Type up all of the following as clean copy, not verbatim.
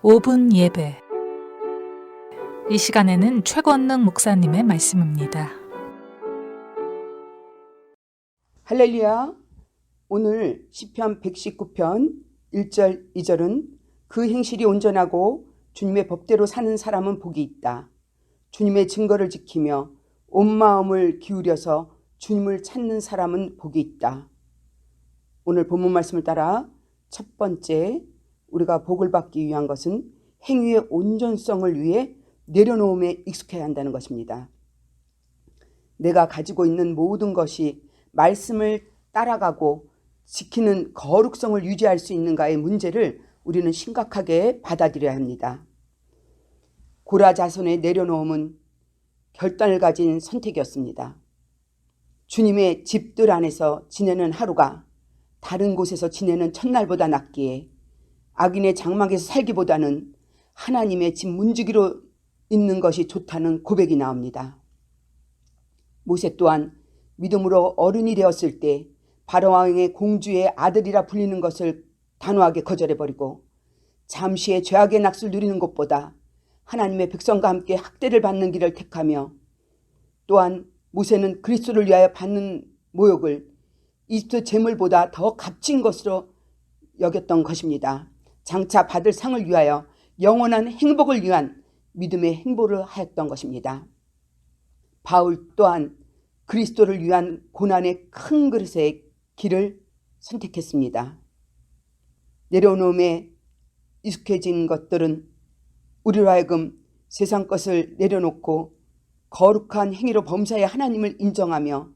5분 예배. 이 시간에는 최권능 목사님의 말씀입니다. 할렐루야. 오늘 시편 119편 1절 2절은 그 행실이 온전하고 주님의 법대로 사는 사람은 복이 있다. 주님의 증거를 지키며 온 마음을 기울여서 주님을 찾는 사람은 복이 있다. 오늘 본문 말씀을 따라 첫 번째, 우리가 복을 받기 위한 것은 행위의 온전성을 위해 내려놓음에 익숙해야 한다는 것입니다. 내가 가지고 있는 모든 것이 말씀을 따라가고 지키는 거룩성을 유지할 수 있는가의 문제를 우리는 심각하게 받아들여야 합니다. 고라 자손의 내려놓음은 결단을 가진 선택이었습니다. 주님의 집들 안에서 지내는 하루가 다른 곳에서 지내는 첫날보다 낫기에 악인의 장막에서 살기보다는 하나님의 집 문지기로 있는 것이 좋다는 고백이 나옵니다. 모세 또한 믿음으로 어른이 되었을 때 바로왕의 공주의 아들이라 불리는 것을 단호하게 거절해버리고 잠시의 죄악의 낙수를 누리는 것보다 하나님의 백성과 함께 학대를 받는 길을 택하며, 또한 모세는 그리스도를 위하여 받는 모욕을 이집트 재물보다 더 값진 것으로 여겼던 것입니다. 장차 받을 상을 위하여 영원한 행복을 위한 믿음의 행보를 하였던 것입니다. 바울 또한 그리스도를 위한 고난의 큰 그릇의 길을 선택했습니다. 내려놓음에 익숙해진 것들은 우리로 하여금 세상 것을 내려놓고 거룩한 행위로 범사의 하나님을 인정하며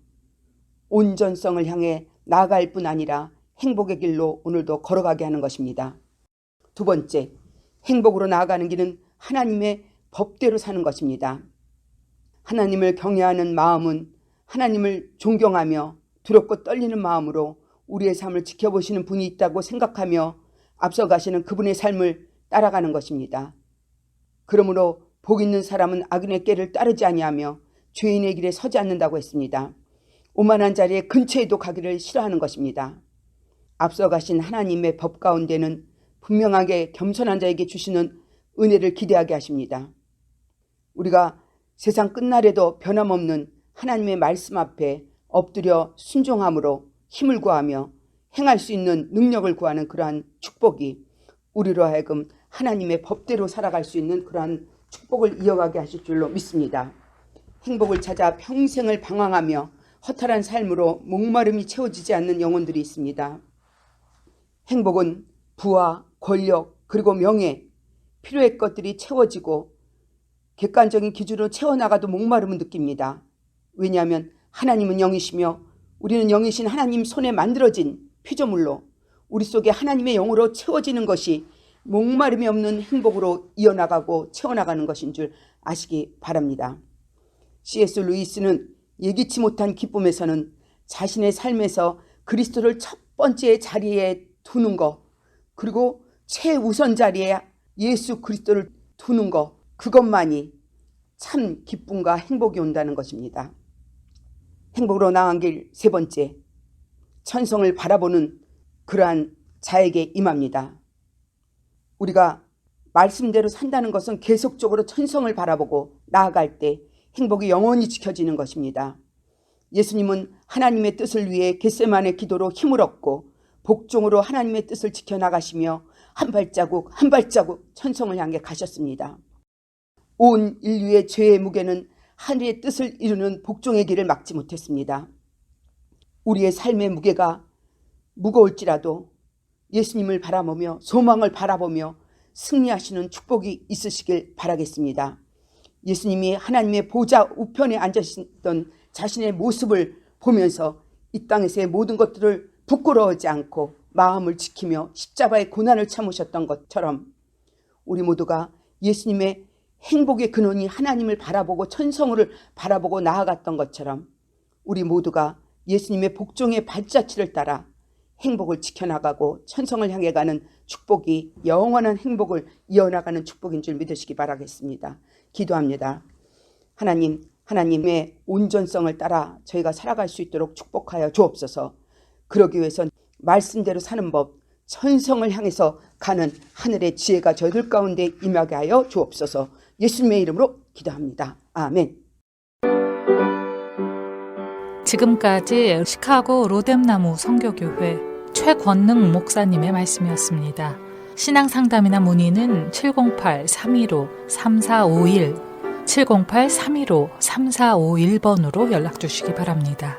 온전성을 향해 나아갈 뿐 아니라 행복의 길로 오늘도 걸어가게 하는 것입니다. 두 번째, 행복으로 나아가는 길은 하나님의 법대로 사는 것입니다. 하나님을 경외하는 마음은 하나님을 존경하며 두렵고 떨리는 마음으로 우리의 삶을 지켜보시는 분이 있다고 생각하며 앞서가시는 그분의 삶을 따라가는 것입니다. 그러므로 복 있는 사람은 악인의 꾀를 따르지 아니하며 죄인의 길에 서지 않는다고 했습니다. 오만한 자리에 근처에도 가기를 싫어하는 것입니다. 앞서가신 하나님의 법 가운데는 분명하게 겸손한 자에게 주시는 은혜를 기대하게 하십니다. 우리가 세상 끝날에도 변함없는 하나님의 말씀 앞에 엎드려 순종함으로 힘을 구하며 행할 수 있는 능력을 구하는 그러한 축복이 우리로 하여금 하나님의 법대로 살아갈 수 있는 그러한 축복을 이어가게 하실 줄로 믿습니다. 행복을 찾아 평생을 방황하며 허탈한 삶으로 목마름이 채워지지 않는 영혼들이 있습니다. 행복은 부와 권력 그리고 명예, 필요의 것들이 채워지고 객관적인 기준으로 채워나가도 목마름은 느낍니다. 왜냐하면 하나님은 영이시며 우리는 영이신 하나님 손에 만들어진 피조물로 우리 속에 하나님의 영으로 채워지는 것이 목마름이 없는 행복으로 이어나가고 채워나가는 것인 줄 아시기 바랍니다. C.S. 루이스는 예기치 못한 기쁨에서는 자신의 삶에서 그리스도를 첫 번째 자리에 두는 것, 그리고 최우선 자리에 예수 그리스도를 두는 것, 그것만이 참 기쁨과 행복이 온다는 것입니다. 행복으로 나아간 길 세 번째, 천성을 바라보는 그러한 자에게 임합니다. 우리가 말씀대로 산다는 것은 계속적으로 천성을 바라보고 나아갈 때 행복이 영원히 지켜지는 것입니다. 예수님은 하나님의 뜻을 위해 겟세마네 기도로 힘을 얻고 복종으로 하나님의 뜻을 지켜나가시며 한 발자국 한 발자국 천성을 향해 가셨습니다. 온 인류의 죄의 무게는 하늘의 뜻을 이루는 복종의 길을 막지 못했습니다. 우리의 삶의 무게가 무거울지라도 예수님을 바라보며 소망을 바라보며 승리하시는 축복이 있으시길 바라겠습니다. 예수님이 하나님의 보좌 우편에 앉으셨던 자신의 모습을 보면서 이 땅에서의 모든 것들을 부끄러워하지 않고 마음을 지키며 십자가의 고난을 참으셨던 것처럼 우리 모두가 예수님의 행복의 근원이 하나님을 바라보고 천성을 바라보고 나아갔던 것처럼 우리 모두가 예수님의 복종의 발자취를 따라 행복을 지켜나가고 천성을 향해 가는 축복이 영원한 행복을 이어나가는 축복인 줄 믿으시기 바라겠습니다. 기도합니다. 하나님, 하나님의 온전성을 따라 저희가 살아갈 수 있도록 축복하여 주옵소서. 그러기 위해서 말씀대로 사는 법, 천성을 향해서 가는 하늘의 지혜가 저희들 가운데 임하게 하여 주옵소서. 예수님의 이름으로 기도합니다. 아멘. 지금까지 시카고 로뎀나무 선교교회 최권능 목사님의 말씀이었습니다. 신앙상담이나 문의는 708-315-3451, 708-315-3451번으로 연락 주시기 바랍니다.